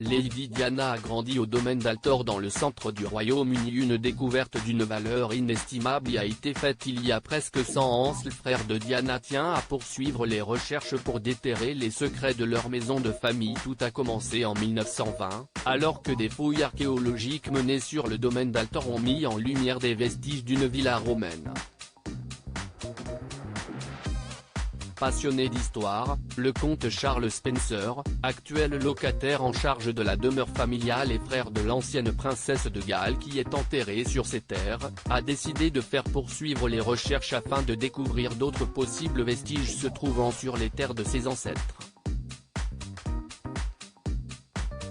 Lady Diana a grandi au domaine d'Altor dans le centre du Royaume-Uni. Une découverte d'une valeur inestimable y a été faite il y a presque 100 ans. Le frère de Diana tient à poursuivre les recherches pour déterrer les secrets de leur maison de famille. Tout a commencé en 1920, alors que des fouilles archéologiques menées sur le domaine d'Altor ont mis en lumière des vestiges d'une villa romaine. Passionné d'histoire, le comte Charles Spencer, actuel locataire en charge de la demeure familiale et frère de l'ancienne princesse de Galles qui est enterrée sur ses terres, a décidé de faire poursuivre les recherches afin de découvrir d'autres possibles vestiges se trouvant sur les terres de ses ancêtres.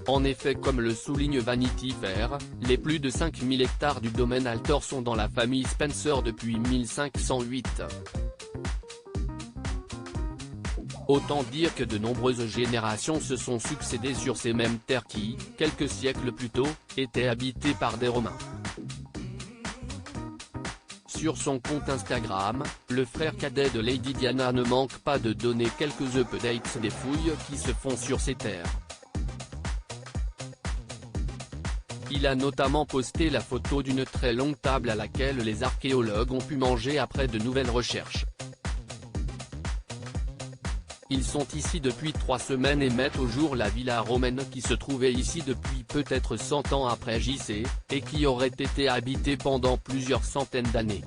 En effet, comme le souligne Vanity Fair, les plus de 5000 hectares du domaine Altor sont dans la famille Spencer depuis 1508. Autant dire que de nombreuses générations se sont succédées sur ces mêmes terres qui, quelques siècles plus tôt, étaient habitées par des Romains. Sur son compte Instagram, le frère cadet de Lady Diana ne manque pas de donner quelques updates des fouilles qui se font sur ces terres. Il a notamment posté la photo d'une très longue table à laquelle les archéologues ont pu manger après de nouvelles recherches. Ils sont ici depuis 3 semaines et mettent au jour la villa romaine qui se trouvait ici depuis peut-être 100 ans après JC, et qui aurait été habitée pendant plusieurs centaines d'années.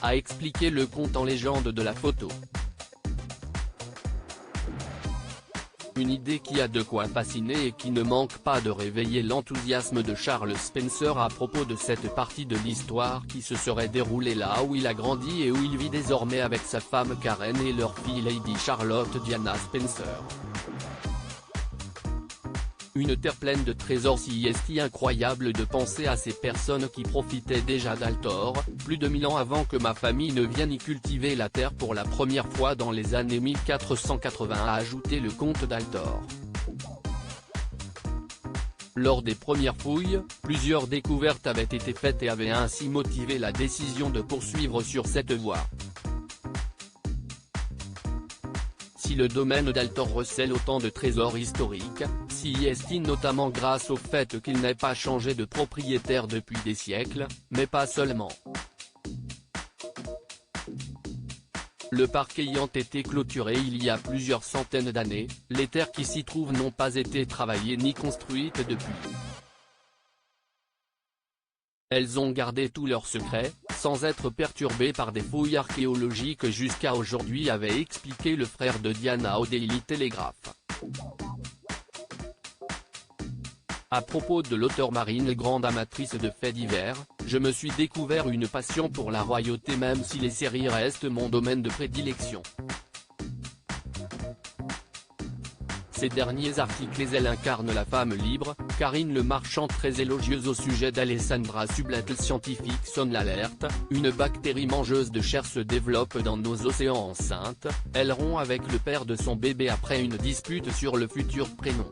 A expliqué le conte en légende de la photo. Une idée qui a de quoi fasciner et qui ne manque pas de réveiller l'enthousiasme de Charles Spencer à propos de cette partie de l'histoire qui se serait déroulée là où il a grandi et où il vit désormais avec sa femme Karen et leur fille Lady Charlotte Diana Spencer. Une terre pleine de trésors. Si est incroyable de penser à ces personnes qui profitaient déjà d'Altor, plus de 1000 ans avant que ma famille ne vienne y cultiver la terre pour la première fois dans les années 1480, a ajouté le comte d'Altor. Lors des premières fouilles, plusieurs découvertes avaient été faites et avaient ainsi motivé la décision de poursuivre sur cette voie. Si le domaine d'Altor recèle autant de trésors historiques, s'y estime notamment grâce au fait qu'il n'ait pas changé de propriétaire depuis des siècles, mais pas seulement. Le parc ayant été clôturé il y a plusieurs centaines d'années, les terres qui s'y trouvent n'ont pas été travaillées ni construites depuis. Elles ont gardé tous leurs secrets, sans être perturbées par des fouilles archéologiques jusqu'à aujourd'hui, avait expliqué le frère de Diana au Daily Telegraph. À propos de l'auteure marine, grande amatrice de faits divers, je me suis découvert une passion pour la royauté même si les séries restent mon domaine de prédilection. Ces derniers articles, elle incarne la femme libre, Karine Le Marchand très élogieuse au sujet d'Alessandra Sublet. Scientifique sonne l'alerte, une bactérie mangeuse de chair se développe dans nos océans. Enceinte, elle rompt avec le père de son bébé après une dispute sur le futur prénom.